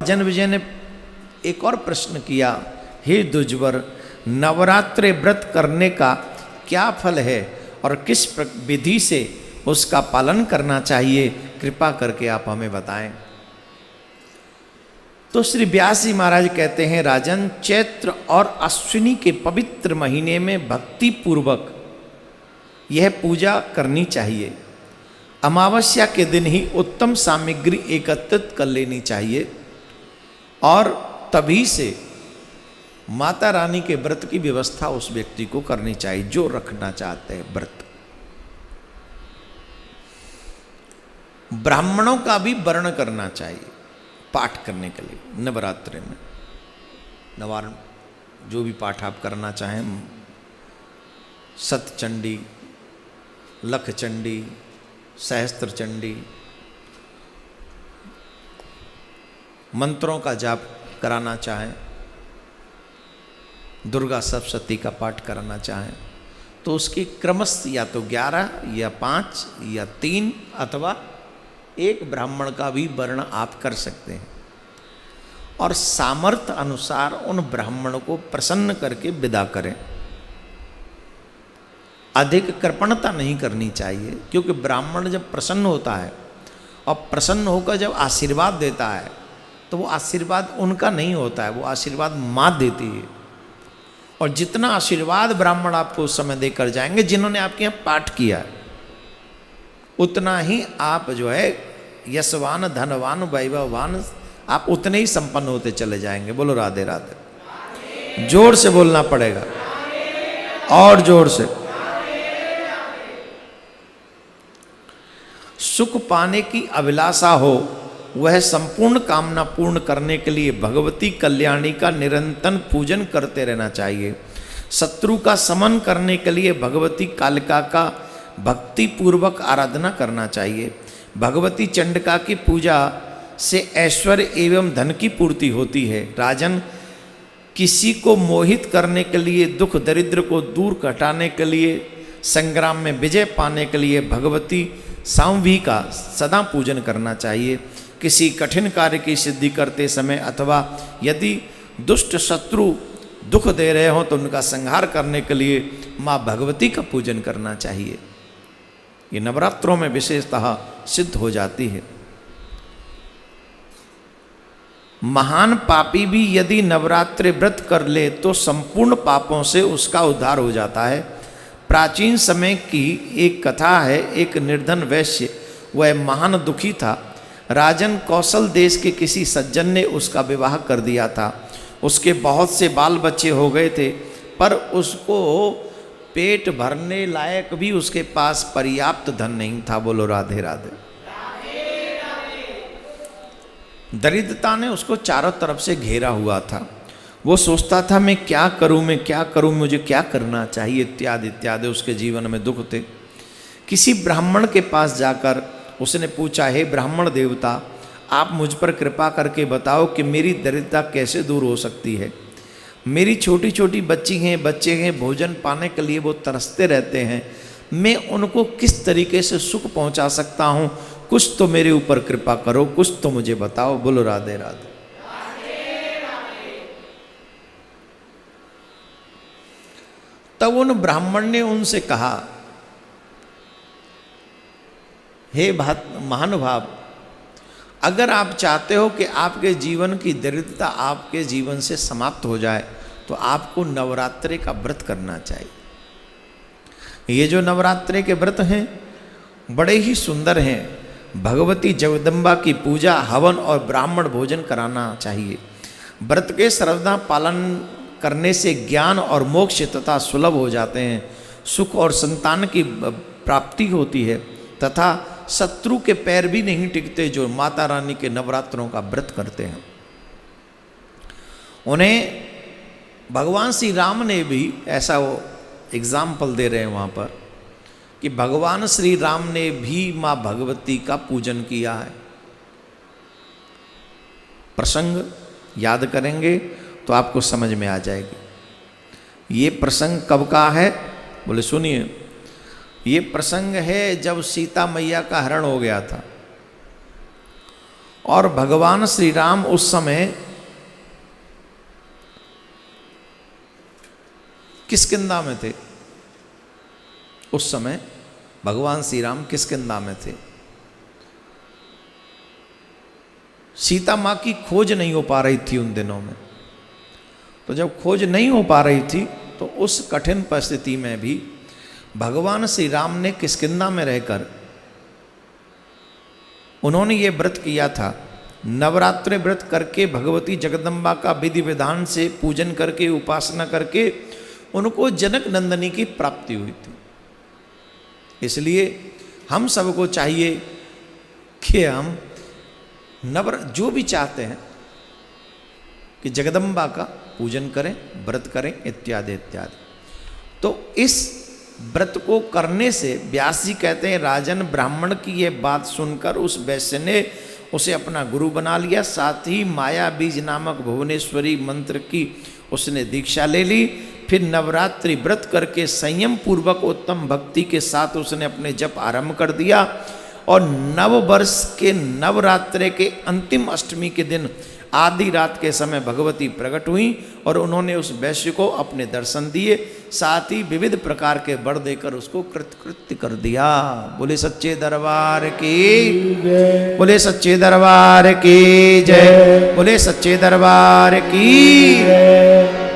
राजन विजय ने एक और प्रश्न किया, हे द्विजवर, नवरात्रि व्रत करने का क्या फल है और किस विधि से उसका पालन करना चाहिए, कृपा करके आप हमें बताएं। तो श्री व्यास जी महाराज कहते हैं, राजन, चैत्र और अश्विनी के पवित्र महीने में भक्ति पूर्वक यह पूजा करनी चाहिए। अमावस्या के दिन ही उत्तम सामग्री एकत्रित कर लेनी चाहिए और तभी से माता रानी के व्रत की व्यवस्था उस व्यक्ति को करनी चाहिए जो रखना चाहते हैं व्रत। ब्राह्मणों का भी वर्ण करना चाहिए पाठ करने के लिए नवरात्रि में। नवारण जो भी पाठ आप करना चाहें, सतचंडी, लखचंडी, सहस्त्र चंडी, मंत्रों का जाप कराना चाहें, दुर्गा सप्तशती का पाठ कराना चाहें, तो उसकी क्रमश या तो 11 या 5 या 3 अथवा एक ब्राह्मण का भी वर्ण आप कर सकते हैं और सामर्थ्य अनुसार उन ब्राह्मण को प्रसन्न करके विदा करें। अधिक कृपणता नहीं करनी चाहिए, क्योंकि ब्राह्मण जब प्रसन्न होता है और प्रसन्न होकर जब आशीर्वाद देता है तो वो आशीर्वाद उनका नहीं होता है, वो आशीर्वाद माँ देती है। और जितना आशीर्वाद ब्राह्मण आपको उस समय देकर जाएंगे जिन्होंने आपके यहाँ पाठ किया है, उतना ही आप जो है यशवान, धनवान, वैभववान, आप उतने ही संपन्न होते चले जाएंगे। बोलो राधे राधे। जोर से बोलना पड़ेगा और जोर से। सुख पाने की अभिलाषा हो, वह संपूर्ण कामना पूर्ण करने के लिए भगवती कल्याणी का निरंतर पूजन करते रहना चाहिए। शत्रु का समन करने के लिए भगवती कालिका का भक्ति पूर्वक आराधना करना चाहिए। भगवती चंडिका की पूजा से ऐश्वर्य एवं धन की पूर्ति होती है। राजन, किसी को मोहित करने के लिए, दुख दरिद्र को दूर हटाने के लिए, संग्राम में विजय पाने के लिए भगवती सांवी का सदा पूजन करना चाहिए। किसी कठिन कार्य की सिद्धि करते समय अथवा यदि दुष्ट शत्रु दुख दे रहे हों तो उनका संहार करने के लिए माँ भगवती का पूजन करना चाहिए। ये नवरात्रों में विशेषतः सिद्ध हो जाती है। महान पापी भी यदि नवरात्रि व्रत कर ले तो संपूर्ण पापों से उसका उद्धार हो जाता है। प्राचीन समय की एक कथा है, एक निर्धन वैश्य, वह महान दुखी था। राजन, कौशल देश के किसी सज्जन ने उसका विवाह कर दिया था। उसके बहुत से बाल बच्चे हो गए थे, पर उसको पेट भरने लायक भी उसके पास पर्याप्त धन नहीं था। बोलो राधे राधे। दरिद्रता ने उसको चारों तरफ से घेरा हुआ था। वो सोचता था मैं क्या करूं, मैं क्या करूं, मुझे क्या करना चाहिए, इत्यादि इत्यादि उसके जीवन में दुख थे। किसी ब्राह्मण के पास जाकर उसने पूछा, हे ब्राह्मण देवता, आप मुझ पर कृपा करके बताओ कि मेरी दरिद्रता कैसे दूर हो सकती है। मेरी छोटी छोटी बच्ची हैं, बच्चे हैं, भोजन पाने के लिए वो तरसते रहते हैं। मैं उनको किस तरीके से सुख पहुंचा सकता हूं? कुछ तो मेरे ऊपर कृपा करो, कुछ तो मुझे बताओ। बोलो राधे राधे। तब उन ब्राह्मण ने उनसे कहा, हे महानुभाव, अगर आप चाहते हो कि आपके जीवन की दरिद्रता आपके जीवन से समाप्त हो जाए तो आपको नवरात्रि का व्रत करना चाहिए। ये जो नवरात्रि के व्रत हैं बड़े ही सुंदर हैं। भगवती जगदम्बा की पूजा, हवन और ब्राह्मण भोजन कराना चाहिए। व्रत के सर्वदा पालन करने से ज्ञान और मोक्ष तथा सुलभ हो जाते हैं। सुख और संतान की प्राप्ति होती है तथा शत्रु के पैर भी नहीं टिकते जो माता रानी के नवरात्रों का व्रत करते हैं। उन्हें भगवान श्री राम ने भी ऐसा वो एग्जाम्पल दे रहे हैं वहाँ पर कि भगवान श्री राम ने भी माँ भगवती का पूजन किया है। प्रसंग याद करेंगे तो आपको समझ में आ जाएगी। ये प्रसंग कब का है? बोले सुनिए, ये प्रसंग है जब सीता मैया का हरण हो गया था और भगवान श्री राम उस समय किष्किंधा में थे। उस समय भगवान श्री राम किष्किंधा में थे। सीता माँ की खोज नहीं हो पा रही थी उन दिनों में। तो जब खोज नहीं हो पा रही थी तो उस कठिन परिस्थिति में भी भगवान श्री राम ने किष्किंधा में रहकर उन्होंने ये व्रत किया था। नवरात्रि व्रत करके भगवती जगदम्बा का विधि विधान से पूजन करके उपासना करके उनको जनक नंदनी की प्राप्ति हुई थी। इसलिए हम सबको चाहिए कि हम जो भी चाहते हैं कि जगदम्बा का पूजन करें, व्रत करें, इत्यादि इत्यादि। तो इस व्रत को करने से व्यास जी कहते हैं राजन ब्राह्मण की ये बात सुनकर उस वैश्य ने उसे अपना गुरु बना लिया। साथ ही माया बीज नामक भुवनेश्वरी मंत्र की उसने दीक्षा ले ली। फिर नवरात्रि व्रत करके संयम पूर्वक उत्तम भक्ति के साथ उसने अपने जप आरंभ कर दिया। और नव वर्ष के नवरात्रि के अंतिम अष्टमी के दिन आधी रात के समय भगवती प्रकट हुई और उन्होंने उस वैश्य को अपने दर्शन दिए। साथ ही विविध प्रकार के वर देकर उसको कृतकृत्य कर दिया। बोले सच्चे दरबार की बोले सच्चे दरबार की जय। बोले सच्चे दरबार की